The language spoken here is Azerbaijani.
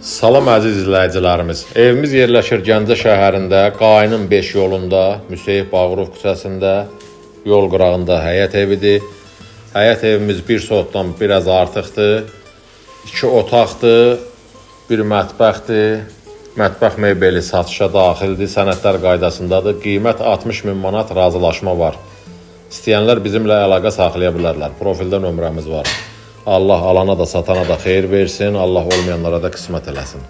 Salam əziz izləyicilərimiz. Evimiz yerləşir Gəncə şəhərində, Qayının 5 yolunda, Müseyib Bağırov küçəsində, yol qırağında həyət evidir. Həyət evimiz bir sotdan biraz artıqdır. 2 otaqdır, bir mətbəxdir. Mətbəx mebeli satışa daxildir, sənədlər qaydasındadır. Qiymət 60 min manat, razılaşma var. İstəyənlər bizimlə əlaqə saxlaya bilərlər. Profildə nömrəmiz var. Allah alana da satana da xeyir versin, Allah olmayanlara da qismət eləsin.